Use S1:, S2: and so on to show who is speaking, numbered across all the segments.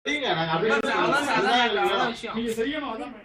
S1: நீங்க செய்யணும். அதான்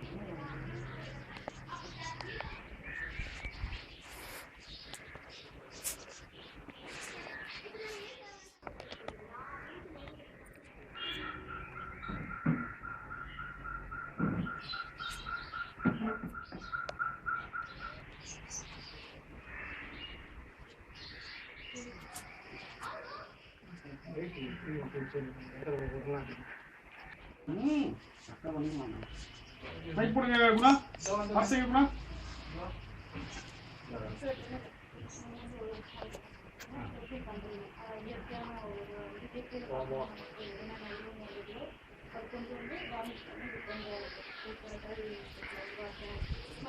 S1: ரைட் போடுங்க குணா. வாசிங்க குணா.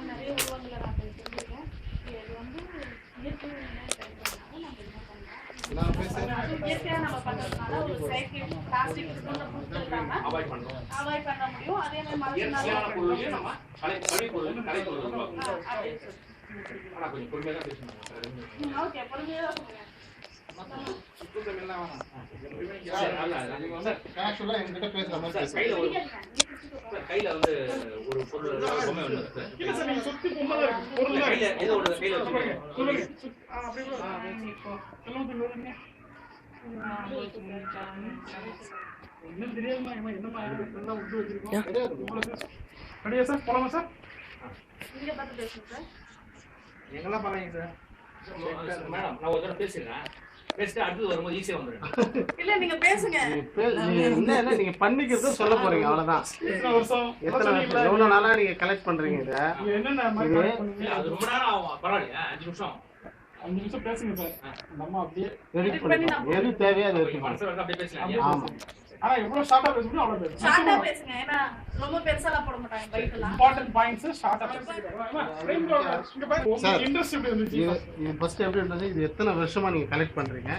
S2: நிறைய உருவங்களை நான் செஞ்சிருக்கேன். இது வந்து இயற்கை இயற்கையா நம்ம பண்றதுனால ஒரு செயற்கை பிளாஸ்டிக் அவாய்ட் பண்ண முடியும். அதே மாதிரி
S3: கையில வந்து ஒரு பொருள் பொம்மை ஒண்ணு
S1: எங்கெல்லாம் பாருங்க சார்.
S3: மேடம் நான் ஒரு தடவை பேசுறேன். பேசிட்டு அடுத்து வரும்போது ஈஸியா வந்துடும்.
S2: இல்ல நீங்க பேசுங்க.
S4: என்ன நீங்க பண்ணிக்கிறத சொல்ல போறீங்க அவ்வளவுதான். எவ்வளவு நாளா நீங்க கலெக்ட் பண்றீங்க இத?
S3: அது ரொம்ப நேரம் ஆகும். பரவாயில்லையா? 5 நிமிஷம்
S1: பேசுங்க சார். நம்ம அப்படியே
S4: எடிட் பண்ணிக்கலாம். எது தேவையோ அது எடுத்து
S3: மனசுல அப்படியே பேசலாம்.
S4: ஆமா.
S1: ஆனா எவ்வளவு ஷார்ட்டா பேசணும் அவ்வளவு பேசுங்க.
S2: ஷார்ட்டா பேசுங்க. ஏன்னா ரொம்ப பெருசாலாம் போட மாட்டாங்க பைட்லாம்.
S1: இம்பார்ட்டன்ட் பாயிண்ட்ஸ் ஷார்ட்டா பேசுங்க. இங்க பாருங்க உங்களுக்கு இன்ட்ரஸ்ட் எப்படி இருந்துச்சு?
S4: இது ஃபர்ஸ்ட் எப்படி இருந்துச்சு? இது எத்தனை வருஷமா நீங்க கலெக்ட் பண்றீங்க?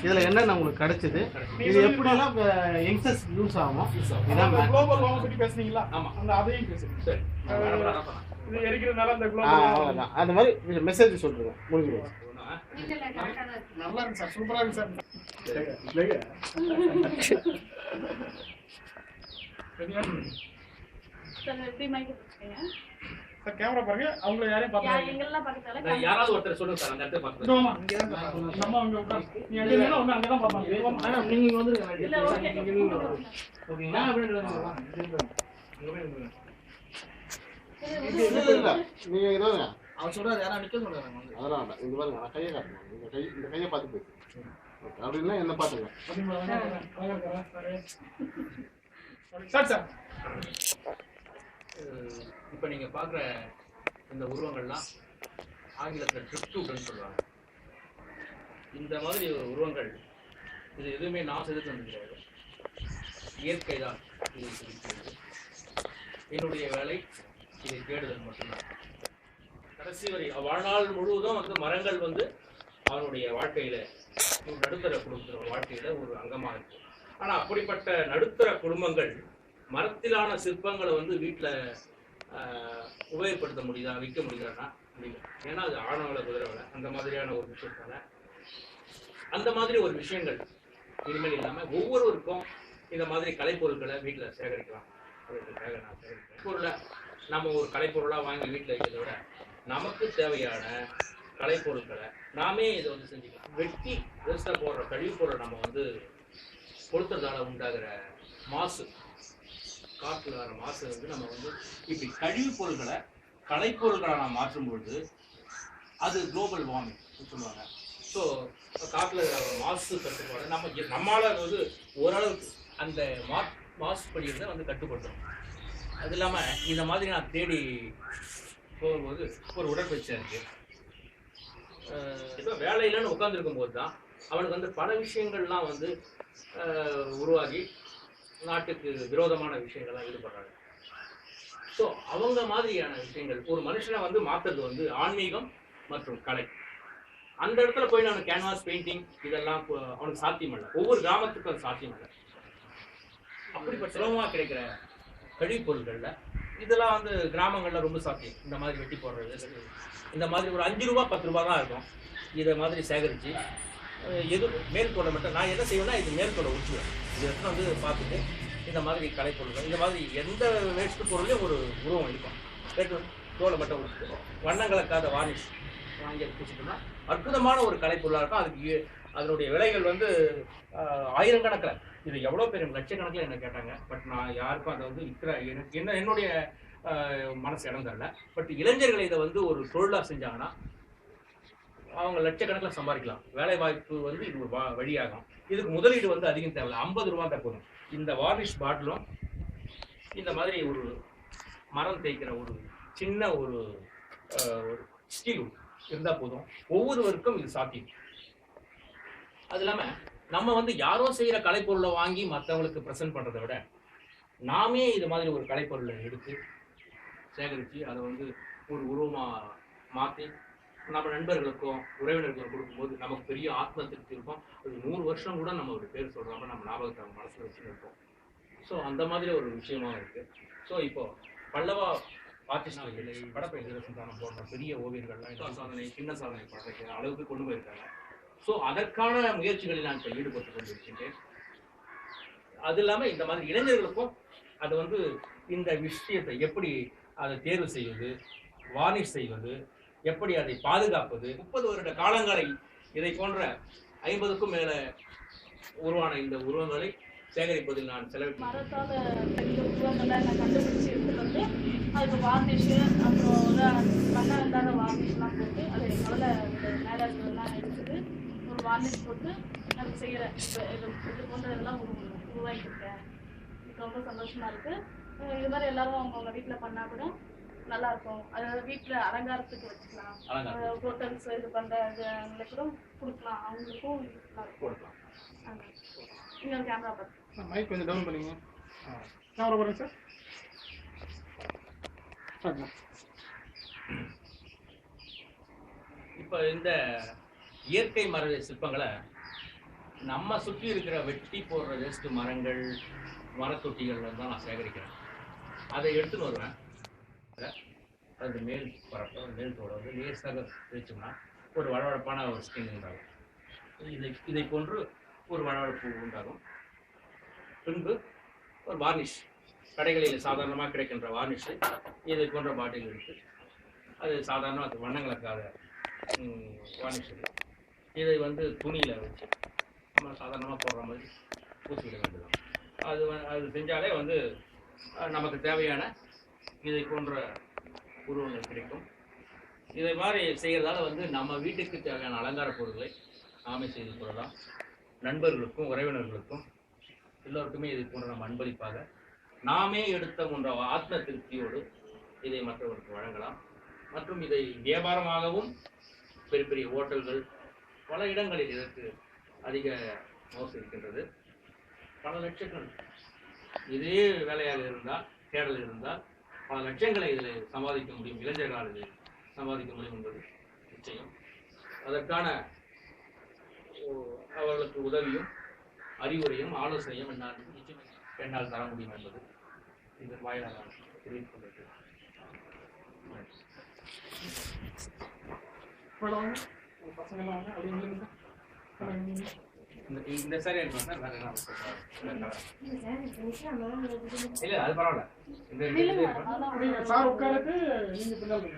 S4: இதுல என்ன உங்களுக்கு கிடைச்சது? இது எப்படி எல்லாம் யங்ஸ்டர்ஸ் யூஸ் ஆகும்?
S1: இதான் குளோபல் வார்மிங் பத்தி பேசுனீங்களா?
S3: ஆமா.
S1: அந்த அதையும் பேசுங்க.
S3: சரி.
S1: இது எரிக்கிறதுனால அந்த குளோபல்
S4: அவ்வளவுதான். அந்த மாதிரி மெசேஜ் சொல்றீங்க. முடிஞ்சு
S1: நல்லா இருக்கு சார். சூப்பரா இருக்கு சார். சார் கேமரா பாருங்க. அவங்க யாரையும் பாருங்க.
S2: எங்கெல்லாம் பக்கத்துல
S3: யாராவது ஒருத்தர் சொல்லுங்க சார். அந்த இடத்துல பாத்துங்க.
S1: நம்ம அங்க உட்கார்ந்து நீ அங்க இருந்தா ஒண்ணு அங்க தான் பாப்பாங்க.
S4: மேடம் நீங்க வந்துருங்க.
S2: இல்ல ஓகே.
S4: ஓகேங்களா? அப்படியே நீங்க இதோங்க
S5: அவர் சொல்றாரு யாரா நிக்க சொல்றாங்க.
S4: அதெல்லாம் வேண்டாம். இந்த பாருங்க நான் கையை காட்டுறேன். இந்த கையை பார்த்து போயிட்டு அப்படின்னா என்ன பாத்துங்க.
S1: சார் சார்
S3: இப்ப நீங்க பாக்குற இந்த உருவங்கள்லாம் ஆங்கிலத்துல ட்ரிப்டூட்னு சொல்றாங்க. இந்த மாதிரி உருவங்கள் இது எதுவுமே நான் செதுக்க முடியாது. இயற்கை தான் இதை செதுக்கிறது. என்னுடைய வேலை இதை தேடுதல் மட்டும்தான். கடைசி வரை வாழ்நாள் முழுவதும் வந்து மரங்கள் வந்து அவனுடைய வாழ்க்கையில ஒரு நடுத்தர குடும்பத்தோட வாழ்க்கையில ஒரு அங்கமா இருக்கு. ஆனா அப்படிப்பட்ட நடுத்தர குடும்பங்கள் மரத்திலான சிற்பங்களை வந்து வீட்டுல உபயோகப்படுத்த முடியுதா, விற்க முடியுதான்னா முடியும். ஏன்னா அது ஆணவல குதிரவலை அந்த மாதிரியான ஒரு விஷயத்தால அந்த மாதிரி ஒரு விஷயங்கள் இனிமேல் இல்லாம ஒவ்வொருவருக்கும் இந்த மாதிரி கலைப்பொருட்களை வீட்டுல சேகரிக்கலாம். அதுக்காக நான் சேகரிக்கிறேன். பொருளை நம்ம ஒரு கலைப்பொருளா வாங்கி வீட்டுல வைக்கிறத விட நமக்கு தேவையான கலைப்பொருட்களை நாமே இதை வந்து செஞ்சுக்கலாம். வெட்டி வேஸ்டா போடுற கழிவுப் பொருளை நம்ம வந்து கொளுத்துறதால உண்டாகிற மாசு, காற்றுல வர மாசு வந்து நம்ம வந்து இப்படி கழிவுப் பொருட்களை கலைப்பொருட்களை நாம் மாற்றும் பொழுது அது குளோபல் வார்மிங் சொல்லுவாங்க. ஸோ காற்றுல மாசு கட்டுப்பாடு நம்மளால வந்து ஓரளவுக்கு அந்த மாசுபடியை வந்து கட்டுப்படுத்தும். அது இல்லாமல் இந்த மாதிரி நான் தேடி போகும்போது ஒரு உடற்பயிற்சியாக இருக்கு. இப்போ வேலையிலன்னு உட்காந்துருக்கும் போது தான் அவனுக்கு வந்து பல விஷயங்கள்லாம் வந்து உருவாகி நாட்டுக்கு விரோதமான விஷயங்கள்லாம் ஈடுபடுறாங்க. ஸோ அவங்க மாதிரியான விஷயங்கள் ஒரு மனுஷனை வந்து மாற்றுறது வந்து ஆன்மீகம் மற்றும் கலை. அந்த இடத்துல போய் நான் கேன்வாஸ் பெயிண்டிங் இதெல்லாம் அவனுக்கு சாத்தியம் இல்லை. ஒவ்வொரு கிராமத்துக்கும் அது சாத்தியம் இல்லை. அப்படிப்பட்ட சுலபமாக கிடைக்கிற கழிவுப் பொருட்களில் இதெல்லாம் வந்து கிராமங்களில் ரொம்ப சாத்தியம். இந்த மாதிரி வெட்டி போடுறது, இந்த மாதிரி ஒரு 5 ரூபா 10 ரூபா தான் இருக்கும். இதை மாதிரி சேகரித்து எது மேற்கொள்ள மட்டும் நான் என்ன செய்வேன்னா இது மேற்கொள்ள ஊற்றுவேன். இது எடுத்து வந்து பார்த்துட்டு இந்த மாதிரி கலைப்பொருள்கள், இந்த மாதிரி எந்த வேஸ்ட் பொருளையும் ஒரு உருவம் இருக்கும். வேட்டு தோலை மட்டும் கொடுத்துட்டு வண்ணம் கலக்காத வார்னிஷ் வாங்கி பூசிட்டோம்னா அற்புதமான ஒரு கலைப்பொருளாக இருக்கும். அதுக்கு அதனுடைய விலைகள் வந்து ஆயிரக்கணக்கில், இது எவ்வளோ பெரிய லட்சக்கணக்கில் என்ன கேட்டாங்க. பட் நான் யாருக்கும் அதை வந்து விற்கிற எனக்கு என்னுடைய மனசு இடம் தரல. பட் இளைஞர்களை இதை வந்து ஒரு தொழிலாக செஞ்சாங்கன்னா அவங்க லட்சக்கணக்கில் சம்பாதிக்கலாம். வேலை வாய்ப்பு வந்து இது ஒரு வழியாகும். இதுக்கு முதலீடு வந்து அதிகம் தேவையில்லை, 50 ரூபா தான் போதும். இந்த வார்னிஷ் பாட்டிலும் இந்த மாதிரி ஒரு மரம் தேய்க்கிற ஒரு சின்ன ஒரு ஸ்டீல் இருந்தால் போதும். ஒவ்வொருவருக்கும் இது சாத்தியம். அது இல்லாமல் நம்ம வந்து யாரோ செய்கிற கலைப்பொருளை வாங்கி மற்றவங்களுக்கு ப்ரெசென்ட் பண்ணுறதை விட நாமே இது மாதிரி ஒரு கலைப்பொருளை எடுத்து சேகரித்து அதை வந்து ஒரு உருவமாக மாற்றி நம்ம நண்பர்களுக்கும் உறவினர்களுக்கும் கொடுக்கும்போது நமக்கு பெரிய ஆத்ம திருப்தி இருக்கும். அது 100 வருஷம் கூட நம்ம ஒரு பேர் சொல்கிறாம நம்ம ஞாபகத்தை நம்ம மனசில் வச்சுன்னு இருப்போம். ஸோ அந்த மாதிரி ஒரு விஷயமாக இருக்குது. ஸோ இப்போது பல்லவா ஆர்டிஸ்ட் படப்பை சந்தானம் போன்ற பெரிய ஓவியர்கள்லாம் சாதனை சின்ன சாதனை படைக்கிற அளவுக்கு கொண்டு போயிருக்காங்க. ஸோ அதற்கான முயற்சிகளில் நான் இப்போ ஈடுபட்டு கொண்டு இருக்கின்றேன். அது இல்லாமல் இந்த மாதிரி இளைஞர்களுக்கும் அது வந்து இந்த விஷயத்தை எப்படி அதை தேர்வு செய்வது, வார்னிஷ் செய்வது, எப்படி அதை பாதுகாப்பது, 30 வருட காலங்களை இதை போன்ற 50க்கும் மேல உருவான இந்த உருவங்களை சேகரிப்பதில் நான் செலவிட்டேன்.
S2: மரத்தால் பெரிய உருவங்களை நான் கண்டுபிடிச்சி எடுத்துட்டு வந்து அதுக்கு வார்னிஷு அப்புறம் வண்ணம் இல்லாத வார்னிஷ்லாம் போட்டு அதை முதல்ல மேலே இருக்கிறதெல்லாம் எடுத்துட்டு ஒரு வார்னிஷ் போட்டு அது செய்கிறேன். இது போன்றதெல்லாம் உருவாக்கியிருக்கேன். ரொம்ப சந்தோஷமாக இருக்குது. இது மாதிரி எல்லாரும் அவங்கவுங்க வீட்டில் பண்ணால் கூட நல்லா இருக்கும். அதாவது வீட்டில் அலங்காரத்துக்கு வச்சுக்கலாம். ஹோட்டல்ஸ் இது பண்ணுறவங்களை கூட கொடுக்கலாம். அவங்களுக்கும் கொடுக்கலாம். இன்னொரு கேமரா பார்த்து
S1: மைக் கொஞ்சம் டவுன் பண்ணிங்க. கேமரா பாருங்க சார்.
S3: இப்போ இந்த இயற்கை மர சிற்பங்களை நம்ம சுற்றி இருக்கிற வெட்டி போடுற வேஸ்ட் மரங்கள் மரத்தொட்டிகள்ல தான் நான் சேகரிக்கிறேன். அதை எடுத்துன்னு வருவேன். அது மேல் பரப்ப மேல் தோட வந்து லேசாக தேய்ச்சோம்னா ஒரு வளவழப்பான ஒரு ஸ்கின் உண்டாகும். இதை போன்று ஒரு வளவழப்பு உண்டாகும். பின்பு ஒரு வார்னிஷ், கடைகளில் சாதாரணமாக கிடைக்கின்ற வார்னிஷை இதை போன்ற பாட்டில் எடுத்து அது சாதாரணமாக அது வண்ணங்களுக்காக வார்னிஷ் இதை வந்து துணியில் வச்சு நம்ம சாதாரணமாக போடுற மாதிரி பூசிவிட வேண்டியதான். அது செஞ்சாலே வந்து நமக்கு தேவையான இதை போன்ற உருவங்கள் கிடைக்கும். இதை மாதிரி செய்கிறதால வந்து நம்ம வீட்டுக்கு தேவையான அலங்கார பொருட்களை நாமே செய்து கொள்ளலாம். நண்பர்களுக்கும் உறவினர்களுக்கும் எல்லோருக்குமே இதை போன்ற நம்ம அன்பளிப்பாக நாமே எடுத்த போன்ற ஆத்ம திருப்தியோடு இதை மற்றவர்களுக்கு வழங்கலாம். மற்றும் இதை வியாபாரமாகவும் பெரிய பெரிய ஹோட்டல்கள் பல இடங்களில் இதற்கு அதிக மோசம் இருக்கின்றது. பல லட்சங்கள் இதே வேலையாக இருந்தால், தேடல் இருந்தால் பல லட்சங்களை இதில் சம்பாதிக்க முடியும். இளைஞர்களால் இதில் சம்பாதிக்க முடியும் என்பது நிச்சயம். அதற்கான அவர்களுக்கு உதவியும் அறிவுரையும் ஆலோசனையும் என்னால் தர முடியும் என்பது இந்த வாயிலாக தெரிவித்துக் கொண்டிருக்கிறேன்.
S1: பசங்களாம் அப்படின்னு
S3: இந்த சாரி எனக்கு வேற என்ன இல்ல அது பரவாயில்ல. இந்த
S1: சார் உட்காருக்கு நீங்க பின்னாடி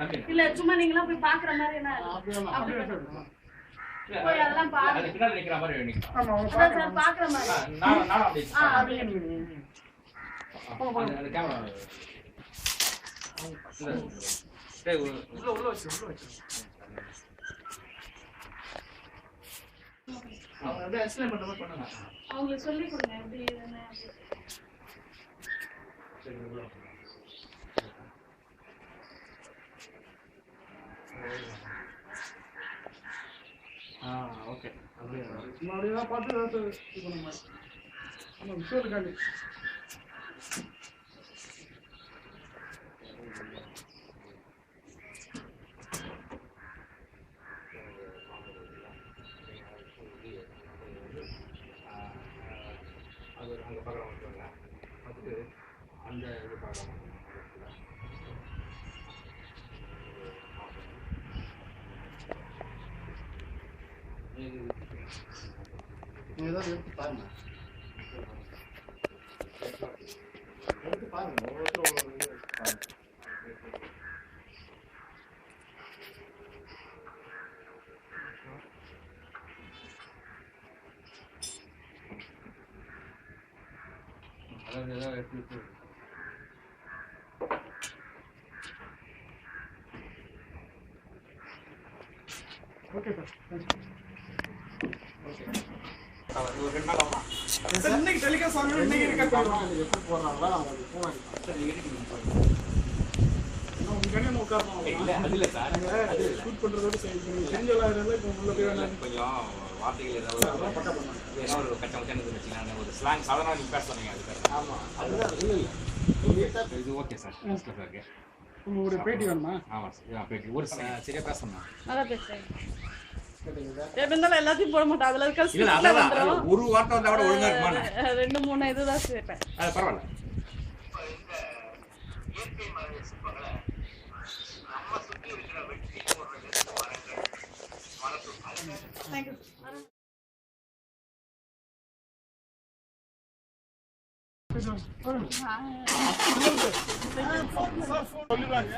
S3: தம்பி
S2: இல்ல சும்மா நீங்களாம் போய் பாக்குற மாதிரி என்ன போய் அதெல்லாம் பாருங்க.
S3: அது பின்னாடி நிக்கிற மாதிரி நிக்கலாம்.
S1: ஆமா அவங்க
S2: அதான் சார் பாக்குற மாதிரி.
S3: நானும் அப்படியே
S2: அப்படியே
S3: அந்த கேமரா உள்ள வச்சு
S5: அவங்க அப்படியே எக்ஸ்பிளைன் பண்ற மாதிரி பண்ணுங்க.
S2: அவங்களுக்கு சொல்லி கொடுங்க எப்படி என்ன
S3: சரி உள்ள
S4: ஓகே. அப்படியே
S1: அப்படியெல்லாம் பார்த்து இது பண்ண மாதிரி நம்ம விஷயத்துக்காண்டி
S3: அது அங்கே பார்க்குறவங்க அதுக்கு அந்த இது பார்க்கலாம்.
S4: நீ ஏதாவது எடுத்து பாருங்க.
S5: பாருங்க ஒவ்வொருத்தரும் ஒவ்வொரு இது வச்சு பாருங்க.
S1: Okay sir.
S3: ஒரு 2 நாள் ஆகும்.
S1: சார் இன்னைக்கு டெலிகாஸ்ட் ஆகணும், இன்னைக்கு இருக்க போறோம்.
S4: எப்படி போடுறாங்களோ அவங்க ஃபோன் அடிப்பாங்க.
S3: சார் நீங்க எடுக்கணும்.
S1: உங்க கடையில உட்காரணும்.
S3: இல்ல அது இல்ல சார். அது இல்ல.
S1: ஷூட் பண்றதோட சரி தெரிஞ்சவளா இருந்தா இப்போ உள்ள போய் வேணா
S3: கொஞ்சம் வார்த்தைகள் ஏதாவது
S1: பக்கா பண்ணலாம்.
S3: ஏன்னா ஒரு கச்ச மச்சானு வச்சுக்கலாம். ஒரு ஸ்லாங் சாதாரண நீங்க பேச சொன்னீங்க அதுக்கு.
S4: ஆமா அதுதான் இல்லை
S3: இது ஓகே சார். ஃபர்ஸ்ட்ல சார்.
S1: ஒரு பேட்டி வேணுமா?
S3: ஆமா சார். பேட்டி ஒரு சரியா பேசணும்.
S2: நல்லா பேசுறேன். எப்படி இருந்தாலும் எல்லாத்தையும் போட மாட்டேன். அதுல இருக்க
S3: இல்ல அதான் ஒரு வார்த்தை வந்தா கூட ஒழுங்கா இருக்குமா?
S2: 2-3 இதுதான் சேர்ப்பேன்.
S3: அது பரவாயில்ல.
S2: தேங்க்யூ.
S1: சொல்லுவாங்க.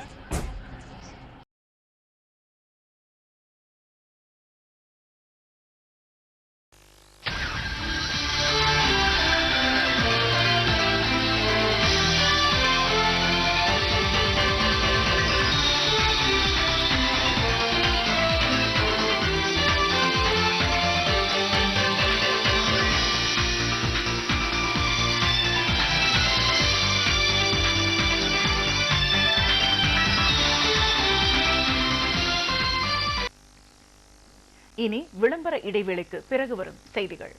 S6: இனி விளம்பர இடைவேளைக்கு பிறகு வரும் செய்திகள்.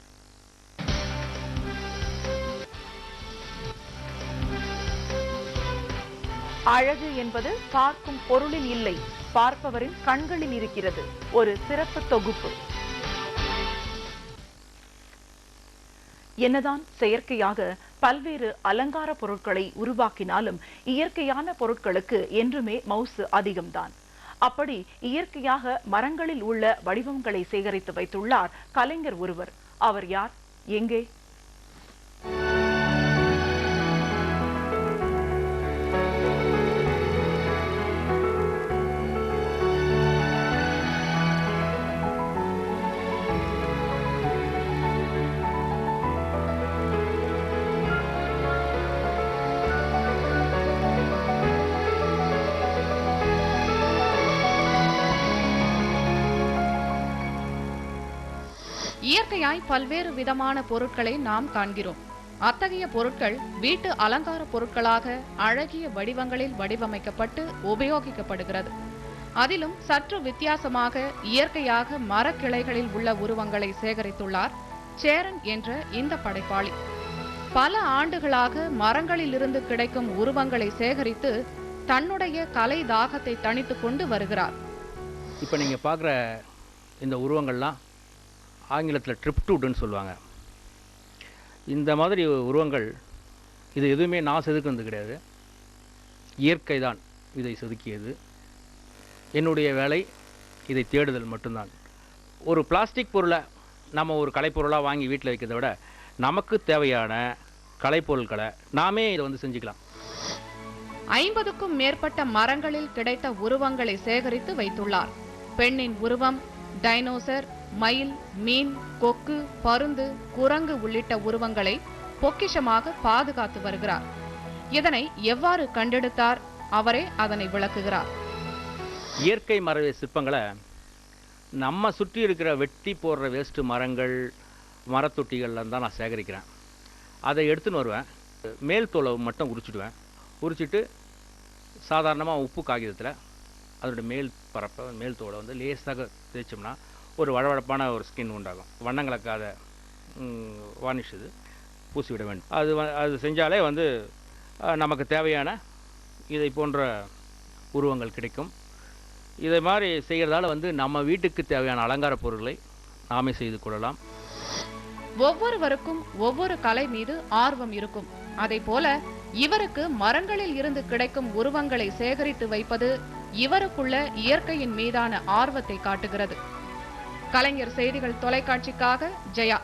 S6: அழகு என்பது பார்க்கும் பொருளில் இல்லை, பார்ப்பவரின் கண்களில் இருக்கிறது. ஒரு சிறப்பு தொகுப்பு. என்னதான் செயற்கையாக பல்வேறு அலங்கார பொருட்களை உருவாக்கினாலும் இயற்கையான பொருட்களுக்கு என்றுமே மவுசு அதிகம்தான். அப்படி இயற்கையாக மரங்களில் உள்ள வடிவங்களை சேகரித்து வைத்துள்ளார் கலைஞர் ஒருவர். அவர் யார், எங்கே?
S7: இயற்கையாய் பல்வேறு விதமான பொருட்களை நாம் காண்கிறோம். அத்தகைய பொருட்கள் வீட்டு அலங்கார பொருட்களாக அழகிய வடிவங்களில் வடிவமைக்கப்பட்டு உபயோகிக்கப்படுகிறது. அதிலும் சற்று வித்தியாசமாக இயற்கையாக மரக்கிளைகளில் உள்ள உருவங்களை சேகரித்துள்ளார் சேரன் என்ற இந்த படைப்பாளி. பல ஆண்டுகளாக மரங்களிலிருந்து கிடைக்கும் உருவங்களை சேகரித்து தன்னுடைய கலை தாகத்தை தணித்துக் கொண்டு வருகிறார்.
S8: இப்போ நீங்கள் பார்க்குற இந்த உருவங்கள்லாம் ஆங்கிலத்தில் ட்ரிப்டூடுன்னு சொல்லுவாங்க. இந்த மாதிரி உருவங்கள் இது எதுவுமே நான் செதுக்குனது கிடையாது, இயற்கை தான் இதை செதுக்கியது. என்னுடைய வேலை இதை தேடுதல் மட்டும்தான். ஒரு பிளாஸ்டிக் பொருளை நம்ம ஒரு கலைப்பொருளாக வாங்கி வீட்டில் வைக்கிறத விட நமக்கு தேவையான கலைப்பொருட்களை நாமே இதை வந்து செஞ்சுக்கலாம்.
S7: 50க்கும் மேற்பட்ட மரங்களில் கிடைத்த உருவங்களை சேகரித்து வைத்துள்ளார். பெண்ணின் உருவம், டைனோசர், மயில், மீன், கொக்கு, பருந்து, குரங்கு உள்ளிட்ட உருவங்களை பொக்கிஷமாக பாதுகாத்து வருகிறார். இதனை எவ்வாறு கண்டெடுத்தார்? அவரே அதனை விளக்குகிறார்.
S8: இயற்கை மர சிற்பங்களை நம்ம சுற்றி இருக்கிற வெட்டி போடுற வேஸ்ட்டு மரங்கள், மரத்தொட்டிகள்லாம் தான் நான் சேகரிக்கிறேன். அதை எடுத்துன்னு வருவேன். மேல் தோலை மட்டும் உரிச்சிடுவேன். உரிச்சிட்டு சாதாரணமாக உப்பு காகிதத்தில் அதோட மேல் பரப்பை, மேல் தோலை வந்து லேசாக தேய்ச்சோம்னா ஒரு வழவழப்பான ஒரு ஸ்கின் உண்டாகும். வண்ணங்களுக்காத வார்னிஷ் இது பூசிவிட வேண்டும். அது செஞ்சாலே வந்து நமக்கு தேவையான இதை போன்ற உருவங்கள் கிடைக்கும். இதை மாதிரி செய்கிறதால வந்து நம்ம வீட்டுக்கு தேவையான அலங்கார பொருட்களை நாமே செய்து கொள்ளலாம்.
S7: ஒவ்வொருவருக்கும் ஒவ்வொரு கலை மீது ஆர்வம் இருக்கும். அதை போல இவருக்கு மரங்களில் இருந்து கிடைக்கும் உருவங்களை சேகரித்து வைப்பது இவருக்குள்ள இயற்கையின் மீதான ஆர்வத்தை காட்டுகிறது. கலைஞர் செய்திகள் தொலைக்காட்சிக்காக ஜெயா.